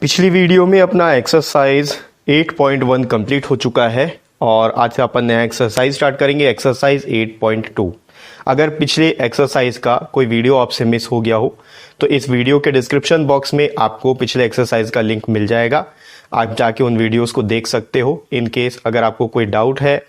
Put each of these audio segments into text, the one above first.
पिछली वीडियो में अपना एक्सरसाइज 8.1 कंप्लीट हो चुका है और आज से अपन नया एक्सरसाइज स्टार्ट करेंगे, एक्सरसाइज 8.2। अगर पिछले एक्सरसाइज का कोई वीडियो आपसे मिस हो गया हो तो इस वीडियो के डिस्क्रिप्शन बॉक्स में आपको पिछले एक्सरसाइज का लिंक मिल जाएगा। आप जाके उन वीडियोस को देख सकते हो। इन केस अगर आपको कोई डाउट है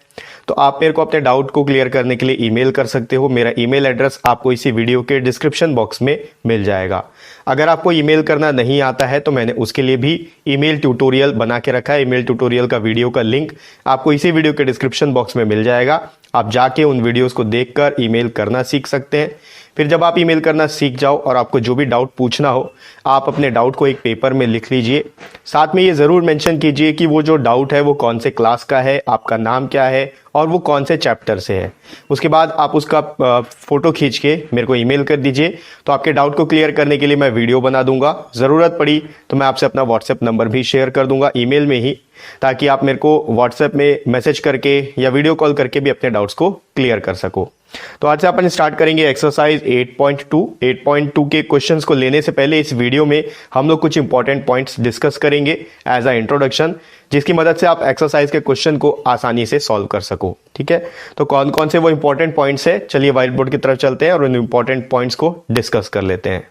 तो आप मेरे को अपने डाउट को क्लियर करने के लिए ईमेल कर सकते हो। मेरा ईमेल एड्रेस आपको इसी वीडियो के डिस्क्रिप्शन बॉक्स में मिल जाएगा। अगर आपको ईमेल करना नहीं आता है तो मैंने उसके लिए भी ईमेल ट्यूटोरियल बना के रखा है। ईमेल ट्यूटोरियल का वीडियो का लिंक आपको इसी वीडियो के डिस्क्रिप्शन बॉक्स में मिल जाएगा। आप जाके उन वीडियोस को देखकर ईमेल करना सीख सकते हैं। फिर जब आप ईमेल करना सीख जाओ और आपको जो भी डाउट पूछना हो, आप अपने डाउट को एक पेपर में लिख लीजिए। साथ में ये ज़रूर मेंशन कीजिए कि वो जो डाउट है वो कौन से क्लास का है, आपका नाम क्या है और वो कौन से चैप्टर से है। उसके बाद आप उसका फोटो खींच के मेरे को ईमेल कर दीजिए। तो आपके डाउट को क्लियर करने के लिए मैं वीडियो बना दूंगा। ज़रूरत पड़ी तो मैं आपसे अपना व्हाट्सएप नंबर भी शेयर कर दूंगा ईमेल में ही, ताकि आप मेरे को व्हाट्सएप में मैसेज करके या वीडियो कॉल करके भी अपने डाउट्स को क्लियर कर सको। तो आज से अपन स्टार्ट करेंगे एक्सरसाइज 8.2। 8.2 के क्वेश्चंस को लेने से पहले इस वीडियो में हम लोग कुछ इंपॉर्टेंट पॉइंट्स डिस्कस करेंगे एज अ इंट्रोडक्शन, जिसकी मदद से आप एक्सरसाइज के क्वेश्चन को आसानी से सॉल्व कर सको। ठीक है, तो कौन कौन से वो इंपॉर्टेंट पॉइंट्स है, चलिए व्हाइट बोर्ड की तरफ चलते हैं और उन इंपॉर्टेंट पॉइंट्स को डिस्कस कर लेते हैं।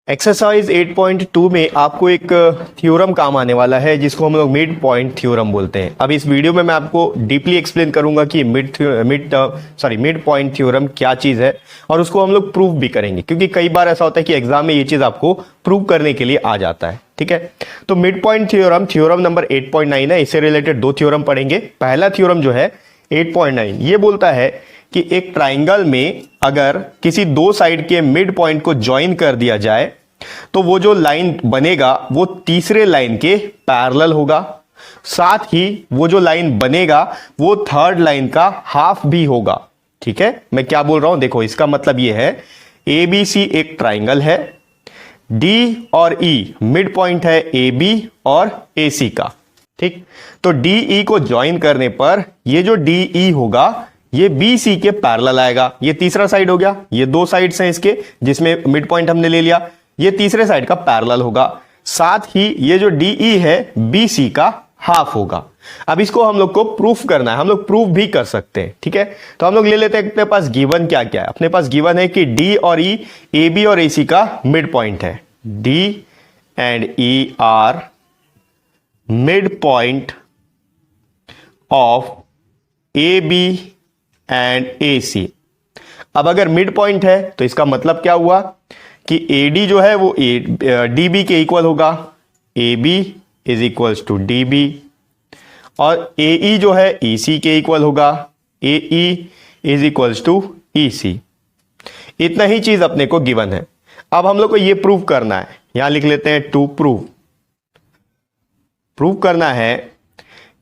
एक्सरसाइज 8.2 में आपको एक थ्योरम काम आने वाला है जिसको हम लोग मिड पॉइंट थ्योरम बोलते हैं। अब इस वीडियो में मैं आपको डीपली एक्सप्लेन करूंगा कि मिड पॉइंट थ्योरम क्या चीज है और उसको हम लोग प्रूव भी करेंगे, क्योंकि कई बार ऐसा होता है कि एग्जाम में ये चीज आपको प्रूव करने के लिए आ जाता है। ठीक है, तो मिड पॉइंट थ्योरम नंबर 8.9 है। इससे रिलेटेड दो थ्योरम पढ़ेंगे। पहला थ्योरम जो है 8.9 ये बोलता है कि एक ट्राइंगल में अगर किसी दो साइड के मिड पॉइंट को ज्वाइन कर दिया जाए तो वो जो लाइन बनेगा वो तीसरे लाइन के पैरेलल होगा। साथ ही वो जो लाइन बनेगा वो थर्ड लाइन का हाफ भी होगा। ठीक है, मैं क्या बोल रहा हूं देखो, इसका मतलब ये है ABC एक ट्राइंगल है, D और E मिड पॉइंट है AB और AC का। ठीक, तो DE को ज्वाइन करने पर ये जो DE होगा ये BC के पैरेलल आएगा। ये तीसरा साइड हो गया, ये दो साइड्स हैं इसके जिसमें मिड पॉइंट हमने ले लिया, ये तीसरे साइड का पैरेलल होगा। साथ ही ये जो DE है BC का हाफ होगा। अब इसको हम लोग को प्रूफ करना है, हम लोग प्रूफ भी कर सकते हैं। ठीक है, तो हम लोग ले लेते हैं अपने पास गिवन क्या क्या है। अपने पास गिवन है कि D और E AB और AC का मिड पॉइंट है। D and E are midpoint of AB and AC। अब अगर मिड पॉइंट है तो इसका मतलब क्या हुआ कि AD जो है वो DB के इक्वल होगा, AB is equals to DB, और AE जो है EC के इक्वल होगा, AE is equals to EC। इतना ही चीज अपने को गिवन है। अब हम लोग को ये प्रूव करना है, यहां लिख लेते हैं टू प्रूव करना है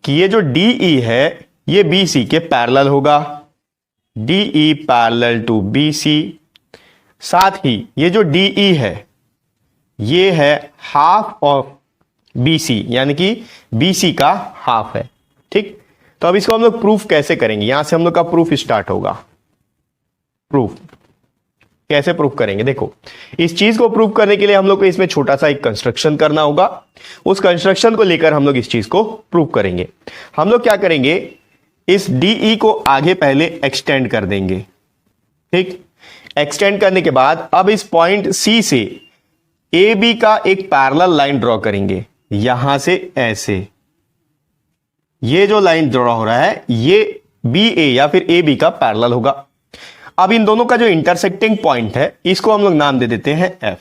कि ये जो DE है ये BC के पैरेलल होगा, DE पैरेलल टू BC। साथ ही ये जो DE है ये है हाफ ऑफ BC, यानी कि BC का हाफ है। ठीक, तो अब इसको हम लोग प्रूफ कैसे करेंगे, यहां से हम लोग का प्रूफ स्टार्ट होगा। प्रूफ कैसे प्रूफ करेंगे, देखो इस चीज को प्रूफ करने के लिए हम लोग को इसमें छोटा सा एक कंस्ट्रक्शन करना होगा। उस कंस्ट्रक्शन को लेकर हम लोग इस चीज को प्रूव करेंगे। हम लोग क्या करेंगे, इस DE को आगे पहले एक्सटेंड कर देंगे। ठीक, एक्सटेंड करने के बाद अब इस पॉइंट C से AB का एक पैरेलल लाइन ड्रॉ करेंगे, यहां से ऐसे। ये जो लाइन ड्रॉ हो रहा है ये BA या फिर AB का पैरेलल होगा। अब इन दोनों का जो इंटरसेक्टिंग पॉइंट है इसको हम लोग नाम दे देते हैं F।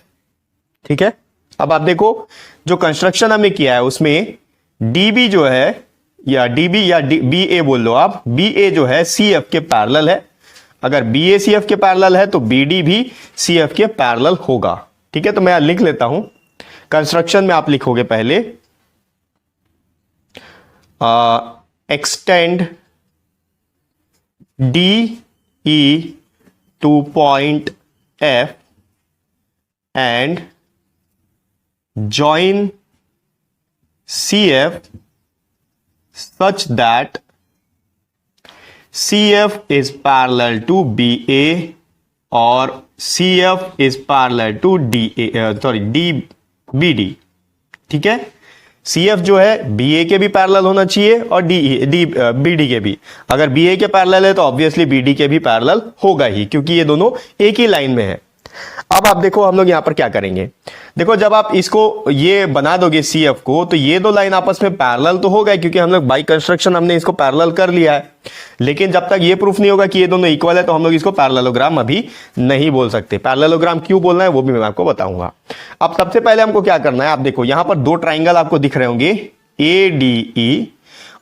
ठीक है, अब आप देखो जो कंस्ट्रक्शन हमने किया है उसमें DB जो है या DB या BA बोल लो आप, BA जो है CF के पैरेलल है। अगर BA CF के पैरेलल है तो BD भी CF के पैरेलल होगा। ठीक है, तो मैं लिख लेता हूं, कंस्ट्रक्शन में आप लिखोगे पहले extend DE two point F and join CF such that CF is parallel to BA or CF is parallel to BD। ठीक है, CF जो है BA के भी पैरेलल होना चाहिए और BD के भी। अगर BA के पैरेलल है तो ऑब्वियसली BD के भी पैरेलल होगा ही, क्योंकि ये दोनों एक ही लाइन में है। अब आप देखो हम लोग यहां पर क्या करेंगे। देखो जब आप इसको ये बना दोगे CF को, तो ये दो लाइन आपस में पैरेलल तो हो गए, क्योंकि हम लोग बाई कंस्ट्रक्शन हमने इसको पैरेलल कर लिया है। लेकिन जब तक ये प्रूफ नहीं होगा कि ये दोनों इक्वल है, तो हम लोग इसको पैरेललोग्राम अभी नहीं बोल सकते। पैरेललोग्राम क्यों बोलना है वो भी मैं आपको बताऊंगा। अब सबसे पहले हमको क्या करना है, आप देखो यहां पर दो ट्राइंगल आपको दिख रहे होंगे, ADE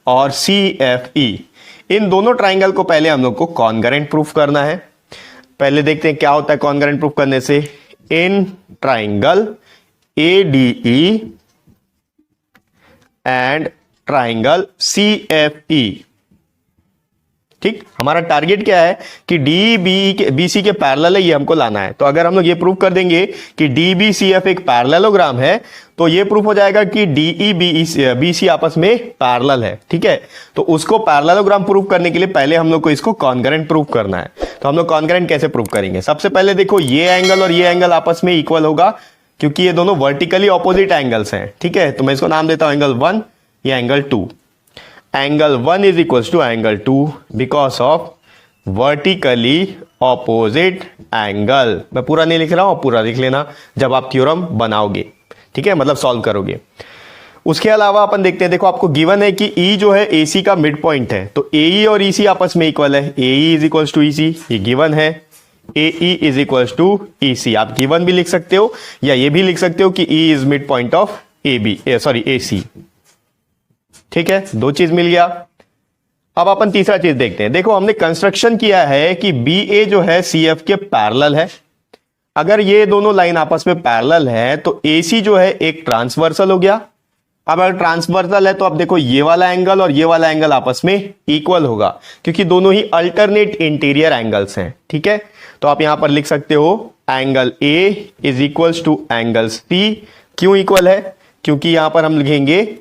और CFE। इन दोनों ट्राइंगल को पहले हम लोग को कॉन्करेंट प्रूफ करना है। पहले देखते हैं क्या होता है कॉन्करेंट प्रूफ करने से। In triangle ADE and triangle CFE, ठीक, हमारा टारगेट क्या है कि DBC के पैरेलल है, ये हमको लाना है। तो अगर हम लोग ये प्रूफ कर देंगे कि DBCF एक पैरेललोग्राम है, तो ये प्रूफ हो जाएगा कि DEBC आपस में पैरेलल है। ठीक है, तो उसको पैरेललोग्राम प्रूफ करने के लिए पहले हम लोग को इसको कॉन्करेंट प्रूफ करना है। तो हम लोग कॉन्करेंट कैसे प्रूफ करेंगे, सबसे पहले देखो ये एंगल और ये एंगल आपस में इक्वल होगा, क्योंकि ये दोनों वर्टिकली ऑपोजिट एंगल्स हैं। ठीक है, तो मैं इसको नाम देता हूं एंगल 1 या angle 2। Angle 1 is equals to angle 2 because of vertically opposite angle. मैं पूरा नहीं लिख रहा हूं, पूरा लिख लेना जब आप थ्योरम बनाओगे, ठीक है, मतलब सॉल्व करोगे। उसके अलावा अपन देखते हैं, देखो आपको गिवन है कि E जो है AC का मिड पॉइंट है, तो AE और EC आपस में इक्वल है। AE is equals to EC, ये गिवन है। AE is equals to EC, आप गिवन भी लिख सकते हो या ये भी लिख सकते हो कि E is midpoint of AC। ठीक है, दो चीज मिल गया। अब अपन तीसरा चीज देखते हैं। देखो हमने कंस्ट्रक्शन किया है कि BA जो है CF के पैरेलल है। अगर ये दोनों लाइन आपस में पैरेलल है तो AC जो है एक ट्रांसवर्सल हो गया। अब अगर ट्रांसवर्सल है तो अब देखो ये वाला एंगल और ये वाला एंगल आपस में इक्वल होगा, क्योंकि दोनों ही अल्टरनेट इंटीरियर एंगल्स हैं। ठीक है, तो आप यहां पर लिख सकते हो angle A is equals to angle C। क्यों इक्वल है, क्योंकि यहां पर हम लिखेंगे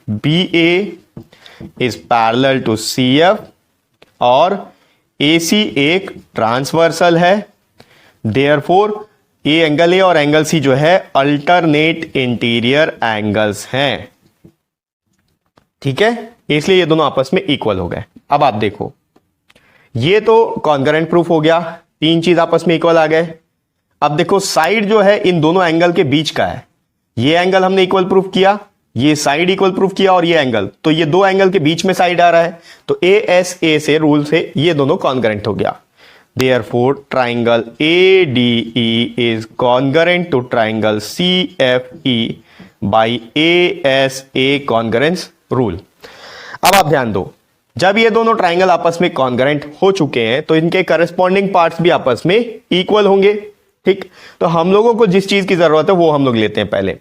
BA is parallel to CF और AC एक ट्रांसवर्सल है। देयरफॉर ये एंगल A और एंगल C जो है अल्टरनेट इंटीरियर एंगल्स हैं। ठीक है, इसलिए ये दोनों आपस में इक्वल हो गए। अब आप देखो ये तो कॉन्करेंट प्रूफ हो गया, तीन चीज आपस में इक्वल आ गए। अब देखो साइड जो है इन दोनों एंगल के बीच का है। ये एंगल हमने इक्वल प्रूफ किया, ये साइड इक्वल प्रूफ किया, और ये एंगल, तो ये दो एंगल के बीच में साइड आ रहा है, तो ASA से रूल से ये दोनों कॉन्करेंट हो गया। Therefore, triangle ADE is congruent to triangle CFE by ASA congruence rule। अब आप ध्यान दो, जब ये दोनों ट्राइंगल आपस में कॉन्करेंट हो चुके हैं तो इनके करस्पॉन्डिंग पार्ट्स भी आपस में इक्वल होंगे। ठीक, तो हम लोगों को जिस चीज की जरूरत है वो हम लोग लेते हैं पहले।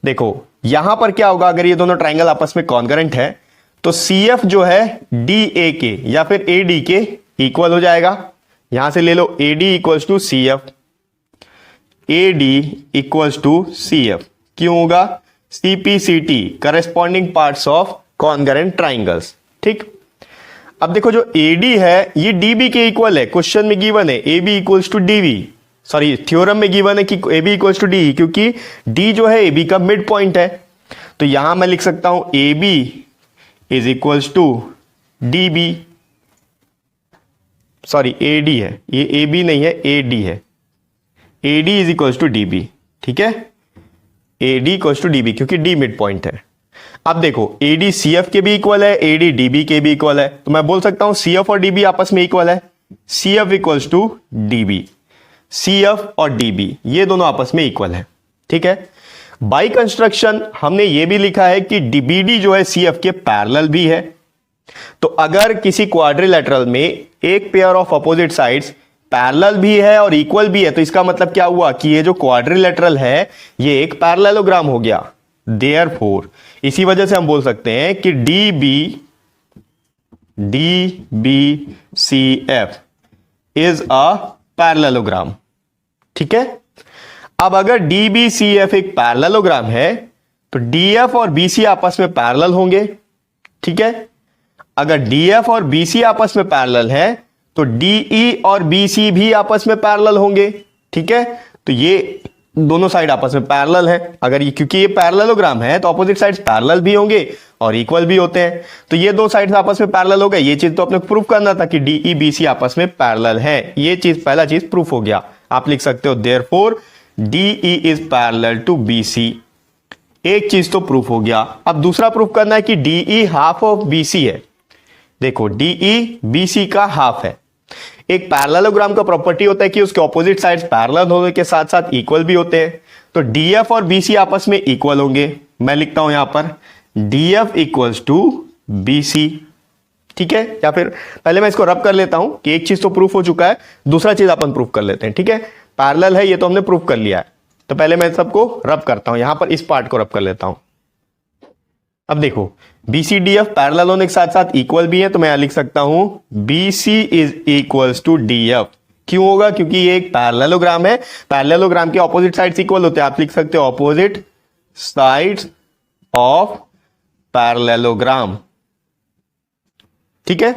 देखो यहां पर क्या होगा, अगर ये दोनों ट्राइंगल आपस में कॉन्करेंट है तो CF जो है DA के या फिर AD के इक्वल हो जाएगा। यहां से ले लो AD equals to CF, AD equals to CF। क्यों होगा, CPCT corresponding parts of congruent triangles. ठीक, अब देखो जो AD है ये DB के इक्वल है, क्वेश्चन में गिवन है AB equals to DB, sorry theorem में गिवन है कि AB इक्वल्स टू DE, क्योंकि D जो है AB का मिड पॉइंट है। तो यहां मैं लिख सकता हूं AB is equals to DB, sorry AD है, ये AB नहीं है AD है, AD is equals to DB। ठीक है, AD इक्वल्स टू DB क्योंकि D मिड पॉइंट है। अब देखो AD CF के भी इक्वल है, AD DB के भी इक्वल है, तो मैं बोल सकता हूं CF और DB आपस में इक्वल है। CF equals to DB, CF और DB ये दोनों आपस में इक्वल है। ठीक है, बाई कंस्ट्रक्शन हमने ये भी लिखा है कि BD जो है CF के पैरेलल भी है। तो अगर किसी क्वाड्रिलेटरल में एक pair of opposite sides parallel भी है और इक्वल भी है, तो इसका मतलब क्या हुआ कि ये जो क्वाड्रिलेटरल है ये एक पैरेललोग्राम हो गया। देयरफॉर इसी वजह से हम बोल सकते हैं कि DBCF इज अ पैरेललोग्राम। ठीक है, अब अगर DBCF एक पैरेललोग्राम है तो DF और BC आपस में पैरेलल होंगे। ठीक है, अगर DF और BC आपस में पैरेलल है तो DE और BC भी आपस में पैरेलल होंगे। ठीक है, तो ये दोनों साइड आपस में पैरेलल है। अगर ये, क्योंकि ये पैरेललोग्राम है तो ऑपोजिट साइड्स पैरेलल भी होंगे और इक्वल भी होते हैं, तो ये दो साइड्स आपस में पैरेलल हो गए। ये चीज तो अपने को प्रूफ करना था कि डीई बीसी आपस में पैरेलल है। ये चीज, पहला चीज प्रूफ हो गया। आप लिख सकते हो therefore DE is parallel to BC. एक चीज तो प्रूफ हो गया। अब दूसरा प्रूफ करना है कि डीई हाफ ऑफ बीसी है। देखो डीई बीसी का हाफ है। एक पैरेललोग्राम का प्रॉपर्टी होता है कि उसके ऑपोजिट साइड्स पैरेलल होने के साथ साथ इक्वल भी होते हैं। तो डीएफ और बीसी आपस में इक्वल होंगे। मैं लिखता हूं यहां पर डीएफ इक्वल्स टू बीसी, ठीक है। या फिर पहले मैं इसको रब कर लेता हूं कि एक चीज तो प्रूफ हो चुका है, दूसरा चीज अपन प्रूफ कर लेते हैं, ठीक है। पैरेलल है ये तो हमने प्रूफ कर लिया है, तो पहले मैं सबको रब करता हूं। यहां पर इस पार्ट को रब कर लेता हूं। अब देखो बीसी डीएफ पैरेलल होने के साथ साथ इक्वल भी है, तो मैं यहां लिख सकता हूं BC is equals to DF. क्यों होगा? क्योंकि ये एक पैरेललोग्राम है। पैरेललोग्राम के ऑपोजिट साइड्स इक्वल होते हैं। आप लिख सकते हो ऑपोजिट साइड्स ऑफ पैरेललोग्राम, ठीक है।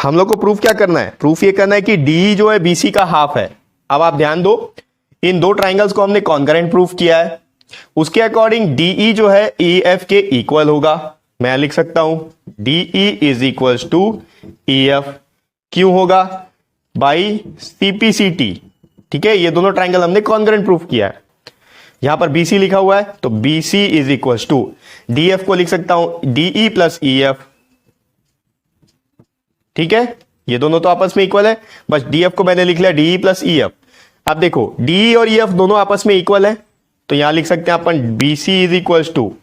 हम लोग को प्रूफ क्या करना है? प्रूफ ये करना है कि डी जो है बीसी का हाफ है। अब आप ध्यान दो, इन दो ट्राइंगल्स को हमने कॉन्करेंट प्रूफ किया है। उसके अकॉर्डिंग डीई जो है ईएफ के इक्वल होगा। मैं लिख सकता हूं DE is equals to EF. क्यों होगा? बाई सीपीसीटी, ठीक है। ये दोनों ट्राइंगल हमने कॉन्करेंट प्रूफ किया है। यहां पर बीसी लिखा हुआ है तो BC is equals to DF को लिख सकता हूं डीई प्लस ईएफ, ठीक है। ये दोनों तो आपस में इक्वल है, बस डीएफ को मैंने लिख लिया डीई प्लस ईएफ। अब देखो डीई और ईएफ दोनों आपस में इक्वल है, तो यहां लिख सकते हैं अपन BC is equals to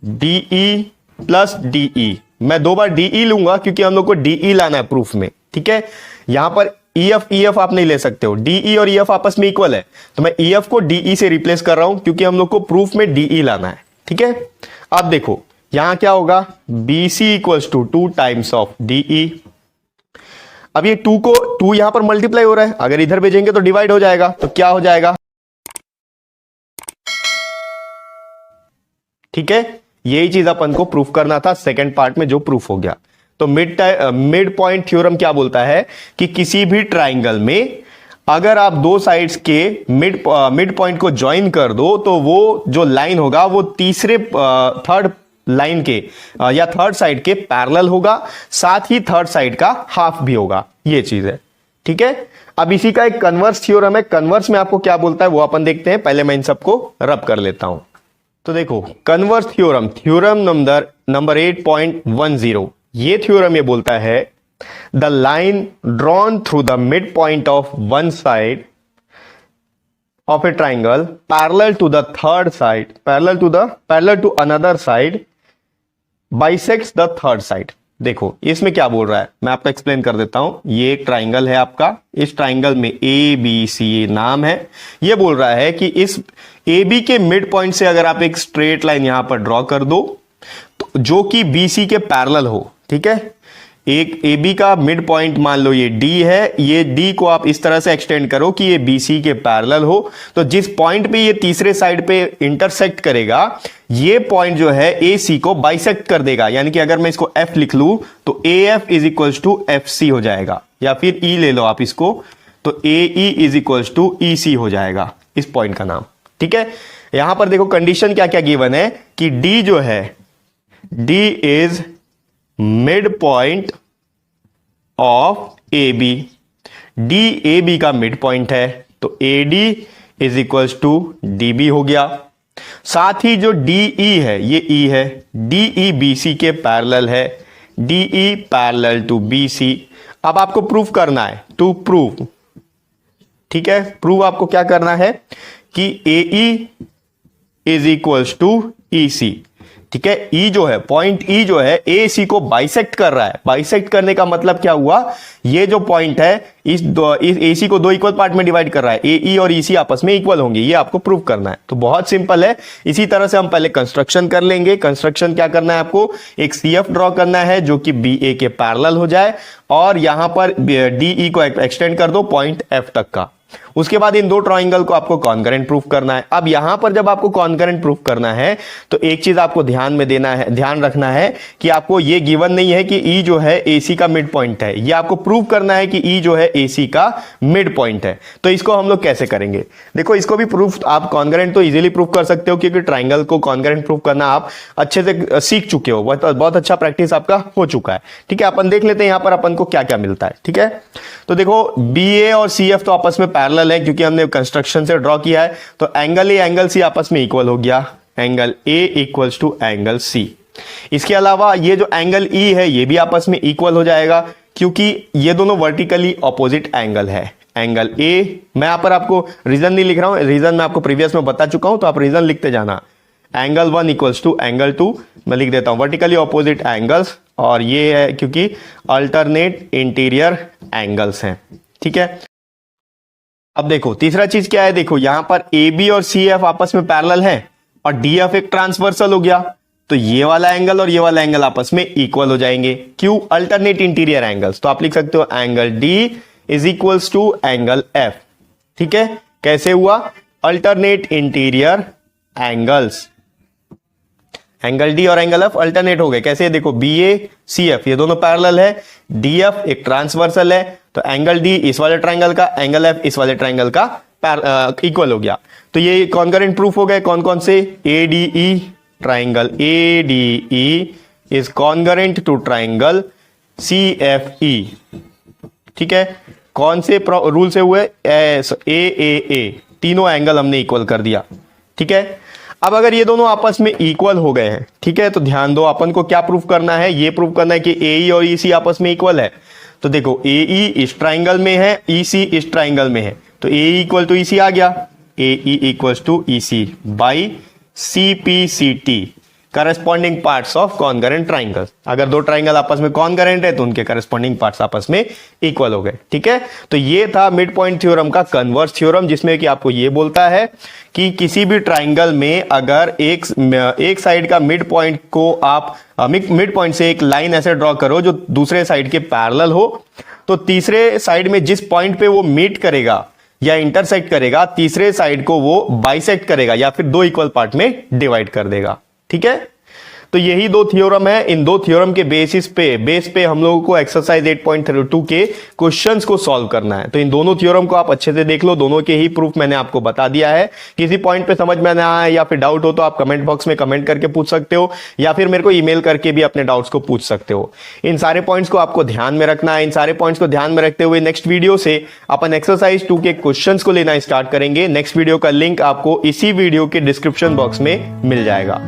DE plus DE. मैं दो बार डीई लूंगा क्योंकि हम लोग को डीई लाना है प्रूफ में, ठीक है। यहां पर ईएफ आप नहीं ले सकते हो, डीई और ईएफ आपस में इक्वल है, तो मैं ईएफ को डीई से रिप्लेस कर रहा हूं क्योंकि हम लोग को प्रूफ में डीई लाना है, ठीक है। अब देखो यहां क्या होगा, BC equals to 2 times of DE. अब ये 2 यहां पर मल्टीप्लाई हो रहा है, अगर इधर भेजेंगे तो डिवाइड हो जाएगा, तो क्या हो जाएगा, ठीक है। यही चीज अपन को प्रूफ करना था सेकंड पार्ट में, जो प्रूफ हो गया। तो मिड पॉइंट थ्योरम क्या बोलता है कि किसी भी ट्राइंगल में अगर आप दो साइड्स के मिड पॉइंट को ज्वाइन कर दो तो वो जो लाइन होगा वो तीसरे थर्ड लाइन के या थर्ड साइड के पैरेलल होगा, साथ ही थर्ड साइड का हाफ भी होगा। ये चीज है, ठीक है। अब इसी का एक कन्वर्स थ्योरम है। कन्वर्स में आपको क्या बोलता है वो अपन देखते हैं। पहले मैं इन सबको रब कर लेता हूं। तो देखो कन्वर्स थ्योरम नंबर 8.10, ये थ्योरम ये बोलता है the line drawn through the midpoint of one side of a triangle parallel to the third side, parallel to another side bisects the third side. देखो इसमें क्या बोल रहा है, मैं आपको एक्सप्लेन कर देता हूं। ये एक ट्राइंगल है आपका, इस ट्राइंगल में ए बी सी नाम है। ये बोल रहा है कि इस ए बी के मिड पॉइंट से अगर आप एक स्ट्रेट लाइन यहां पर ड्रॉ कर दो तो जो कि बी सी के पैरेलल हो, ठीक है। एक ए बी का मिड पॉइंट मान लो ये डी है, ये डी को आप इस तरह से एक्सटेंड करो कि ये बी सी के पैरेलल हो, तो जिस पॉइंट पे ये तीसरे साइड पे इंटरसेक्ट करेगा ये पॉइंट जो है ए सी को बाइसेक्ट कर देगा। यानी कि अगर मैं इसको एफ लिख लूं तो A F is equals to F C हो जाएगा, या फिर ई ले लो आप इसको, तो ए ई इज इक्वल्स टू ई सी हो जाएगा इस पॉइंट का नाम, ठीक है। यहां पर देखो कंडीशन क्या क्या गिवन है कि डी जो है, D is midpoint of A B. D A B का मिड पॉइंट है, तो A D is equals to D B हो गया। साथ ही जो डी ई है, ये ई है, डी ई बी सी के पैरेलल है, D E parallel to B C. अब आपको प्रूफ करना है, टू प्रूव, ठीक है। प्रूव आपको क्या करना है कि ए ई इज इक्वल्स टू ई सी, ठीक है। ई जो है, पॉइंट ई जो है ए सी को बाइसेक्ट कर रहा है। बाइसेक्ट करने का मतलब क्या हुआ, ये जो पॉइंट है इस ए सी को दो इक्वल पार्ट में डिवाइड कर रहा है। ए ई और ई सी आपस में इक्वल होंगे, ये आपको प्रूव करना है। तो बहुत सिंपल है। इसी तरह से हम पहले कंस्ट्रक्शन कर लेंगे। कंस्ट्रक्शन क्या करना है आपको, एक सी एफ ड्रॉ करना है जो कि बी ए के पैरेलल हो जाए, और यहां पर डी ई को एक्सटेंड कर दो पॉइंट एफ तक का, उसके बाद इन दो ट्राइंगल को आपको कॉन्करेंट प्रूफ करना है। अब यहां पर जब आपको कॉन्करेंट प्रूफ करना है तो एक चीज आपको ध्यान रखना है कि आपको ये गिवन नहीं है कि ई जो है एसी का मिड पॉइंट है, ये आपको प्रूव करना है कि ई जो है एसी का मिड पॉइंट है। तो इसको हम लोग कैसे करेंगे, देखो इसको भी प्रूफ आप कॉन्करेंट तो इजीली प्रूफ कर सकते हो क्योंकि ट्राइंगल को कॉन्करेंट प्रूफ करना आप अच्छे से सीख चुके हो, बहुत अच्छा प्रैक्टिस आपका हो चुका है। ठीक है, अपन देख लेते हैं यहां पर अपन को क्या क्या मिलता है। ठीक है, तो देखो BA और CF तो आपस में पैरेलल है क्योंकि हमने कंस्ट्रक्शन से ड्रॉ किया है, तो एंगल ए एंगल सी आपस में इक्वल हो गया, angle A equals to angle C। इसके अलावा ये जो एंगल E है ये भी आपस में इक्वल हो जाएगा क्योंकि ये दोनों वर्टिकली ऑपोजिट एंगल है। एंगल A, मैं यहां पर आपको रीजन नहीं लिख रहा हूं, रीजन मैं आपको प्रीवियस में बता चुका हूं, तो आप रीजन लिखते जाना। एंगल 1 इक्वल्स टू एंगल 2, मैं लिख देता हूं वर्टिकली ऑपोजिट एंगल्स, और ये है क्योंकि अल्टरनेट इंटीरियर एंगल्स हैं। ठीक है, अब देखो तीसरा चीज क्या है, देखो यहां पर AB और CF आपस में पैरेलल है और DF एक ट्रांसवर्सल हो गया, तो ये वाला एंगल और ये वाला एंगल आपस में इक्वल हो जाएंगे। क्यों, अल्टरनेट इंटीरियर एंगल्स, तो आप लिख सकते हो angle D is equals to angle F। ठीक है, कैसे हुआ, alternate interior angles, angle D और एंगल F अल्टरनेट हो गए। कैसे, देखो BA CF ये दोनों पैरेलल है, DF एक ट्रांसवर्सल है, तो एंगल D इस वाले ट्राइंगल का, एंगल F इस वाले ट्राइंगल का इक्वल हो गया। तो ये कॉन्करेंट प्रूफ हो गए। कौन कौन से, ADE, triangle ADE is congruent to triangle CFE। ठीक है, कौन से रूल से हुए, AAA, तीनों एंगल हमने इक्वल कर दिया। ठीक है, अब अगर ये दोनों आपस में इक्वल हो गए हैं, ठीक है, तो ध्यान दो अपन को क्या प्रूफ करना है, ये प्रूफ करना है कि AE और EC आपस में इक्वल है। तो देखो AE इस ट्राइंगल में है, EC इस ट्राइंगल में है, तो AE इक्वल टू EC आ गया, AE equals to EC by CPCT, corresponding parts of congruent triangle. अगर दो ट्राइंगल आपस में कॉन्करेंट है तो उनके करस्पॉन्डिंग पार्ट्स आपस में इक्वल हो गए। ठीक है, तो ये था मिड पॉइंट थ्योरम का कन्वर्स थ्योरम, जिसमें कि आपको ये बोलता है कि किसी भी ट्राइंगल में अगर एक साइड का मिड पॉइंट को आप मिड पॉइंट से एक लाइन ऐसे ड्रॉ करो जो दूसरे साइड के पैरेलल हो, तो तीसरे साइड में जिस पॉइंट पे वो मीट करेगा या इंटरसेक्ट करेगा, तीसरे साइड को वो बाइसेक्ट करेगा या फिर दो इक्वल पार्ट में डिवाइड कर देगा। ठीक है, तो यही दो थ्योरम है। इन दो थ्योरम के बेस पे हम लोगों को एक्सरसाइज 8.32 के क्वेश्चंस को सॉल्व करना है। तो इन दोनों थ्योरम को आप अच्छे से देख लो, दोनों के ही प्रूफ मैंने आपको बता दिया है। किसी पॉइंट पे समझ में ना आए या फिर डाउट हो तो आप कमेंट बॉक्स में कमेंट करके पूछ सकते हो, या फिर मेरे को ईमेल करके भी अपने डाउट्स को पूछ सकते हो। इन सारे पॉइंट्स को आपको ध्यान में रखना है। इन सारे पॉइंट्स को ध्यान में रखते हुए नेक्स्ट वीडियो से अपन एक्सरसाइज 2 के क्वेश्चंस को लेना स्टार्ट करेंगे। नेक्स्ट वीडियो का लिंक आपको इसी वीडियो के डिस्क्रिप्शन बॉक्स में मिल जाएगा।